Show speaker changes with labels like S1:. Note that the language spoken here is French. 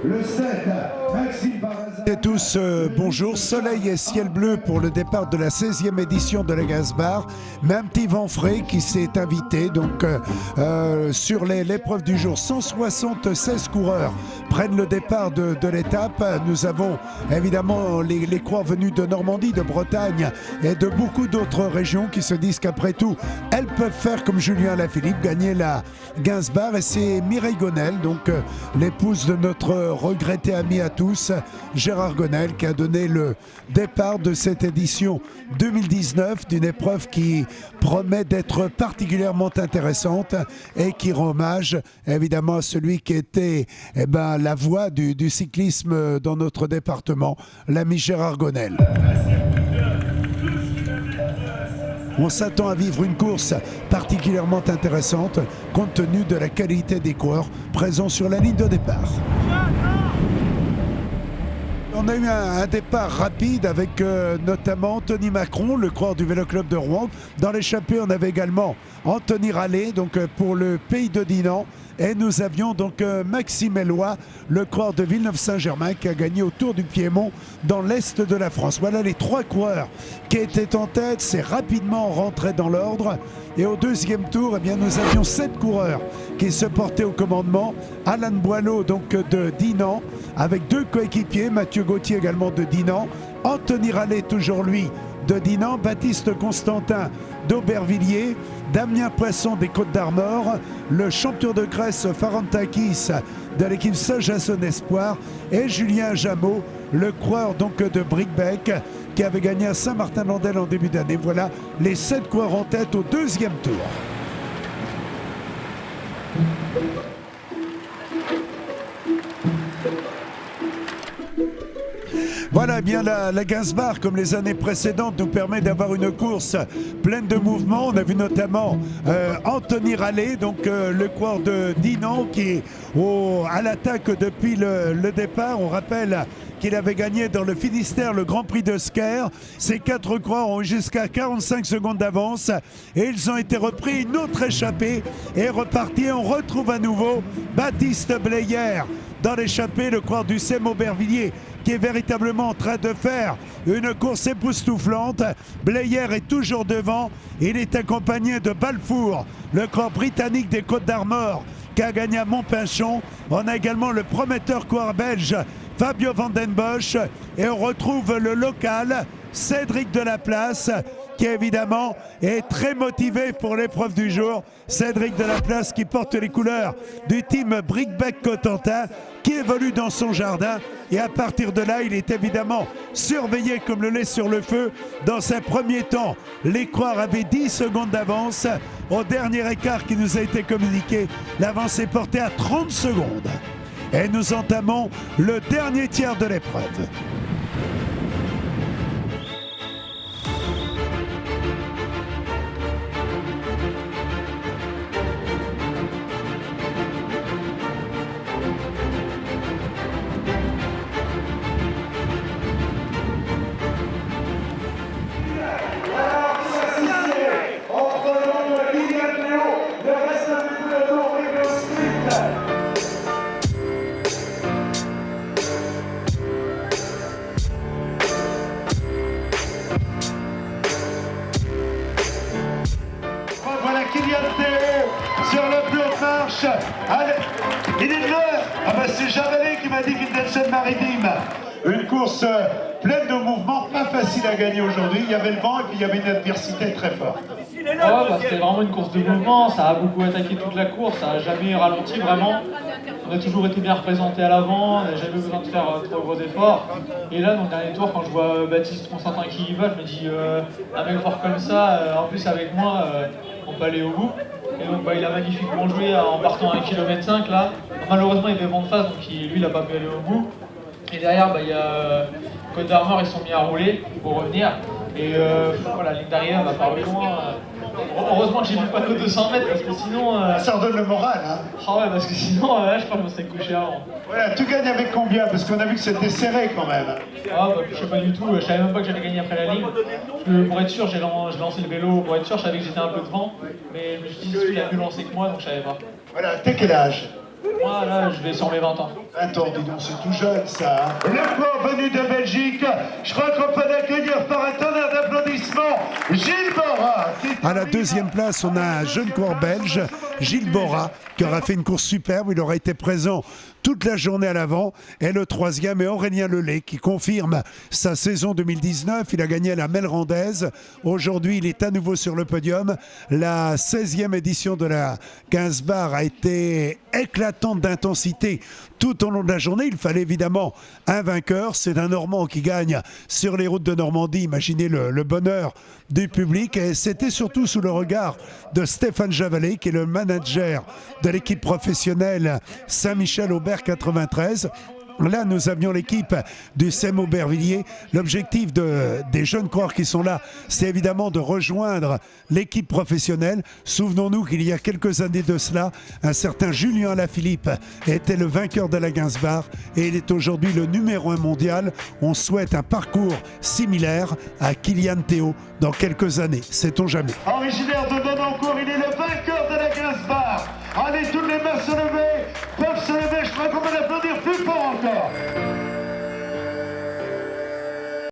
S1: Le 7, Maxime Barazza.
S2: Et tous, bonjour, soleil et ciel bleu pour le départ de la 16e édition de la Gazbar. Mais un petit vent frais qui s'est invité donc sur l'épreuve du jour. 176 coureurs prennent le départ de l'étape. Nous avons évidemment les coureurs venus de Normandie, de Bretagne et de beaucoup d'autres régions qui se disent qu'après tout, elles peuvent faire comme Julien Lafilippe, gagner la Gazbar. Et c'est Mireille Gonel, donc l'épouse de notre regretté ami à tous, Gérard Gonel, qui a donné le départ de cette édition 2019 d'une épreuve qui promet d'être particulièrement intéressante et qui rend hommage évidemment à celui qui était la voix du cyclisme dans notre département, l'ami Gérard Gonel. On s'attend à vivre une course particulièrement intéressante compte tenu de la qualité des coureurs présents sur la ligne de départ. On a eu un départ rapide avec notamment Anthony Macron, le coureur du Vélo Club de Rouen. Dans l'échappée, on avait également Anthony Rallet, donc pour le pays de Dinan. Et nous avions donc Maxime Eloi, le coureur de Villeneuve-Saint-Germain, qui a gagné au Tour du Piémont dans l'Est de la France. Voilà les trois coureurs qui étaient en tête. C'est rapidement rentré dans l'ordre. Et au deuxième tour, nous avions 7 coureurs qui se portaient au commandement. Alan Boileau, donc de Dinan, avec 2 coéquipiers, Mathieu Gauthier également de Dinan, Anthony Rallet, toujours lui, de Dinan, Baptiste Constantin d'Aubervilliers, Damien Poisson des Côtes-d'Armor, le champion de Grèce Farantakis de l'équipe Sojason Espoir et Julien Jameau, le coureur donc de Bricbec qui avait gagné à Saint-Martin-Landel en début d'année. Voilà les 7 coureurs en tête au deuxième tour. Voilà, bien la Gazbar, comme les années précédentes, nous permet d'avoir une course pleine de mouvements. On a vu notamment Anthony Rallet, donc le coureur de Dinan, qui est à l'attaque depuis le départ. On rappelle qu'il avait gagné dans le Finistère le Grand Prix de Sker. Ces 4 coureurs ont eu jusqu'à 45 secondes d'avance et ils ont été repris, une autre échappée est repartie. On retrouve à nouveau Baptiste Bleyer dans l'échappée, le coureur du CEM Aubervilliers, qui est véritablement en train de faire une course époustouflante. Bleyer est toujours devant. Il est accompagné de Balfour, le coureur britannique des Côtes-d'Armor, qui a gagné à Montpinchon. On a également le prometteur coureur belge Fabio Van den Bosch. Et on retrouve le local Cédric Delaplace, qui évidemment est très motivé pour l'épreuve du jour. Cédric Delaplace qui porte les couleurs du team Bricbec Cotentin, qui évolue dans son jardin. Et à partir de là, il est évidemment surveillé comme le lait sur le feu. Dans ses premiers temps, les coureurs avaient 10 secondes d'avance. Au dernier écart qui nous a été communiqué, l'avance est portée à 30 secondes. Et nous entamons le dernier tiers de l'épreuve.
S1: Sur le plan de marche, allez, il est l'heure. Ah ben c'est Javelet qui m'a dit qu'il était de Seine-Maritime. Une course pleine de mouvements, pas facile à gagner aujourd'hui. Il y avait le vent et puis il y avait une adversité très forte.
S3: C'était vraiment une course de mouvement, ça a beaucoup attaqué toute la course, ça n'a jamais ralenti vraiment. On a toujours été bien représenté à l'avant, on n'a jamais besoin de faire trop gros efforts. Et là, dans le dernier tour, quand je vois Baptiste Constantin qui y va, je me dis un mec fort comme ça, en plus avec moi, on peut aller au bout. Et donc il a magnifiquement joué en partant à 1,5 km là. Malheureusement il y avait vent de face, donc lui il n'a pas pu aller au bout. Et derrière il y a Côtes-d'Armor, ils sont mis à rouler pour revenir. Et voilà, la ligne d'arrivée elle va pas loin. Heureusement que j'ai vu pas que 200 mètres, parce que sinon...
S1: Ça redonne le moral, hein.
S3: Ah ouais, parce que sinon, je crois que je me serais couché avant.
S1: Voilà, tu gagnes avec combien? Parce qu'on a vu que c'était serré quand même.
S3: Ah bah je sais pas du tout, je savais même pas que j'allais gagner après la ligne. Pour être sûr, j'ai lancé le vélo, pour être sûr, je savais que j'étais un peu devant, mais je me suis dit, celui il a mieux lancé que moi, donc je savais pas.
S1: Voilà, t'es quel âge?
S3: Moi là, je vais sur mes 20 ans.
S1: 20 ans, dis donc, c'est tout jeune ça. Hein. Le cours venu de Belgique, je crois qu'on peut accueillir par un tonnerre d'applaudissements Gilles Bora.
S2: À la deuxième place, on a un jeune coureur belge, Gilles Bora, qui aura fait une course superbe. Il aura été présent toute la journée à l'avant. Et le troisième est Aurélien Lelay, qui confirme sa saison 2019. Il a gagné la Melrandaise. Aujourd'hui, il est à nouveau sur le podium. La 16e édition de la 15 bar a été éclatante d'intensité tout au long de la journée. Il fallait évidemment un vainqueur. C'est un Normand qui gagne sur les routes de Normandie. Imaginez le bonheur du public. Et c'était surtout sous le regard de Stéphane Javalet, qui est le manager de l'équipe professionnelle Saint-Michel-Aubert 93. Là, nous avions l'équipe du SEM Aubervilliers. L'objectif des jeunes coureurs qui sont là, c'est évidemment de rejoindre l'équipe professionnelle. Souvenons-nous qu'il y a quelques années de cela, un certain Julien Alaphilippe était le vainqueur de la Gainsbar et il est aujourd'hui le numéro 1 mondial. On souhaite un parcours similaire à Kylian Théo dans quelques années. Sait-on jamais.
S1: Originaire de